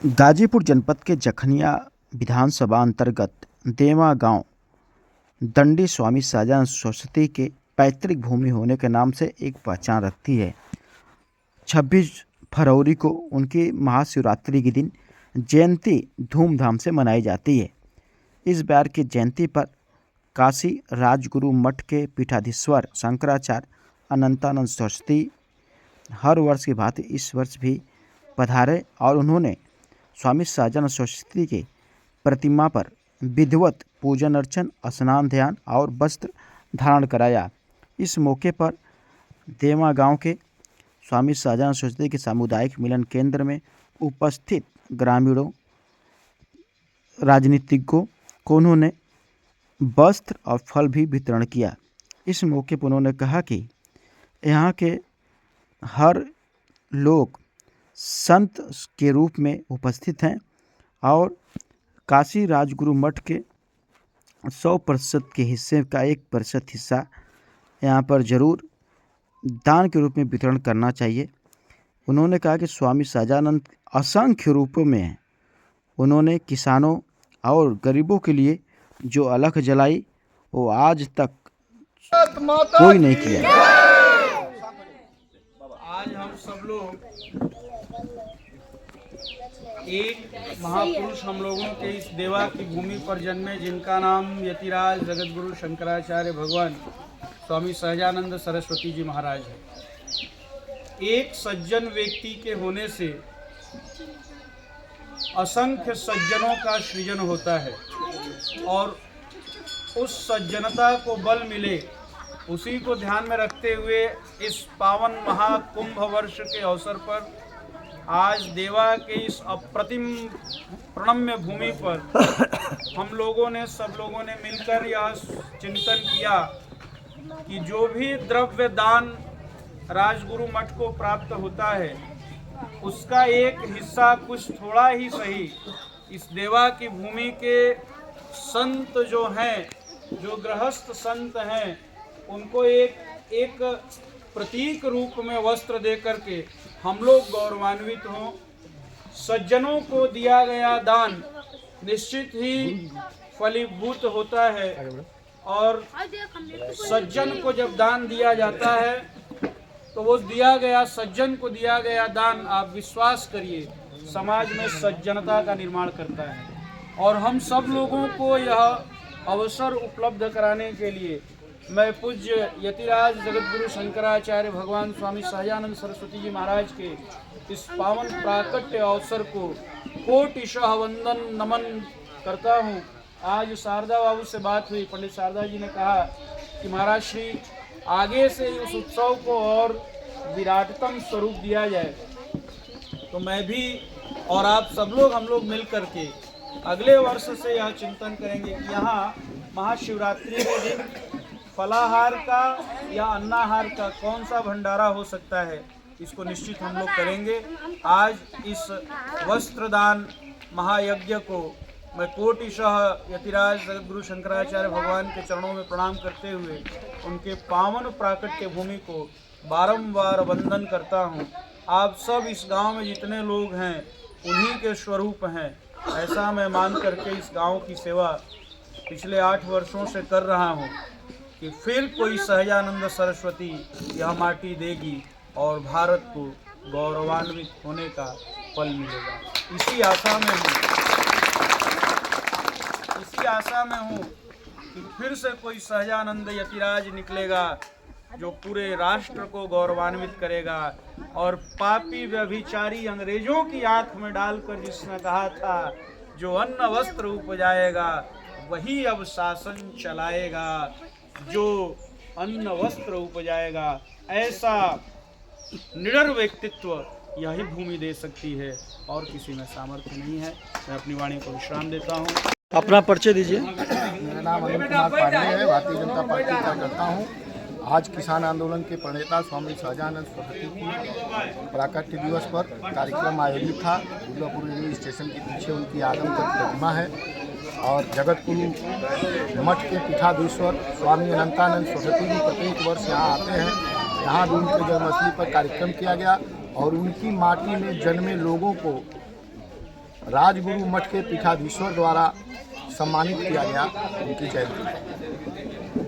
गाजीपुर जनपद के जखनिया विधानसभा अंतर्गत देवा गांव दंडी स्वामी सहजानंद सरस्वती के पैतृक भूमि होने के नाम से एक पहचान रखती है। 26 फरवरी को उनकी महाशिवरात्रि के दिन जयंती धूमधाम से मनाई जाती है। इस बार की जयंती पर काशी राजगुरु मठ के पीठाधीश्वर शंकराचार्य अनंतानंद सरस्वती हर वर्ष की भांति इस वर्ष भी पधारे और उन्होंने स्वामी सहजानंद सरस्वती के प्रतिमा पर विधिवत पूजन अर्चन, स्नान ध्यान और वस्त्र धारण कराया। इस मौके पर देवा गांव के स्वामी सहजानंद सरस्वती के सामुदायिक मिलन केंद्र में उपस्थित ग्रामीणों, राजनीतिज्ञों को उन्होंने वस्त्र और फल भी वितरण किया। इस मौके पर उन्होंने कहा कि यहाँ के हर लोग संत के रूप में उपस्थित हैं और काशी राजगुरु मठ के 100% के हिस्से का 1% हिस्सा यहाँ पर जरूर दान के रूप में वितरण करना चाहिए। उन्होंने कहा कि स्वामी सहजानंद असंख्य रूपों में हैं। उन्होंने किसानों और गरीबों के लिए जो अलख जलाई वो आज तक कोई नहीं किया। आज हम सब लोग एक महापुरुष हम लोगों के इस देवा की भूमि पर जन्मे, जिनका नाम यतिराज जगतगुरु शंकराचार्य भगवान स्वामी सहजानंद सरस्वती जी महाराज है। एक सज्जन व्यक्ति के होने से असंख्य सज्जनों का सृजन होता है और उस सज्जनता को बल मिले, उसी को ध्यान में रखते हुए इस पावन महाकुंभ वर्ष के अवसर पर आज देवा के इस अप्रतिम प्रणम्य भूमि पर हम लोगों ने सब लोगों ने मिलकर यह चिंतन किया कि जो भी द्रव्य दान राजगुरु मठ को प्राप्त होता है उसका एक हिस्सा कुछ थोड़ा ही सही इस देवा की भूमि के संत जो हैं, जो गृहस्थ संत हैं, उनको एक प्रतीक रूप में वस्त्र दे करके हम लोग गौरवान्वित हों। सज्जनों को दिया गया दान निश्चित ही फलीभूत होता है और सज्जन को जब दान दिया जाता है तो वो दिया गया सज्जन को दिया गया दान, आप विश्वास करिए, समाज में सज्जनता का निर्माण करता है। और हम सब लोगों को यह अवसर उपलब्ध कराने के लिए मैं पूज्य यतिराज जगतगुरु शंकराचार्य भगवान स्वामी सहजानंद सरस्वती जी महाराज के इस पावन प्राकट्य अवसर को कोटिशः वंदन नमन करता हूँ। आज शारदा बाबू से बात हुई, पंडित शारदा जी ने कहा कि महाराज श्री आगे से उस उत्सव को और विराटतम स्वरूप दिया जाए, तो मैं भी और आप सब लोग हम लोग मिल करके अगले वर्ष से यह चिंतन करेंगे कि यहाँ महाशिवरात्रि के दिन फलाहार का या अन्नाहार का कौन सा भंडारा हो सकता है, इसको निश्चित हम लोग करेंगे। आज इस वस्त्रदान महायज्ञ को मैं कोटिशः यतिराज जगतगुरु शंकराचार्य भगवान के चरणों में प्रणाम करते हुए उनके पावन प्राकट्य भूमि को बारंबार वंदन करता हूँ। आप सब इस गांव में जितने लोग हैं उन्हीं के स्वरूप हैं, ऐसा मैं मान करके इस गांव की सेवा पिछले 8 वर्षों से कर रहा हूँ कि फिर कोई सहजानंद सरस्वती यह माटी देगी और भारत को गौरवान्वित होने का फल मिलेगा। इसी आशा में हूँ कि फिर से कोई सहजानंद यतिराज निकलेगा जो पूरे राष्ट्र को गौरवान्वित करेगा। और पापी व्यभिचारी अंग्रेजों की आंख में डालकर जिसने कहा था जो अन्न वस्त्र उपजाएगा वही अब शासन चलाएगा, जो अन्न वस्त्र उपजाएगा, ऐसा निडर व्यक्तित्व यही भूमि दे सकती है और किसी में सामर्थ्य नहीं है। मैं अपनी वाणी को विश्राम देता हूँ। अपना परिचय दीजिए। मेरा नाम अनिल कुमार पांडे है, भारतीय जनता पार्टी का करता हूँ। आज किसान आंदोलन के प्रणेता स्वामी सहजानंद सरस्वती की प्राकट्य दिवस पर कार्यक्रम आयोजित था। दुर्गापुर रेलवे स्टेशन के पीछे उनकी आदमकद प्रतिमा है और जगतगुरु मठ के पीठाधीश्वर स्वामी अनंतानंद सरस्वती जी प्रत्येक वर्ष यहाँ आते हैं। यहाँ भी उनके जन्मस्थली पर कार्यक्रम किया गया और उनकी माटी में जन्मे लोगों को राजगुरु मठ के पीठाधीश्वर द्वारा सम्मानित किया गया उनकी जयंती।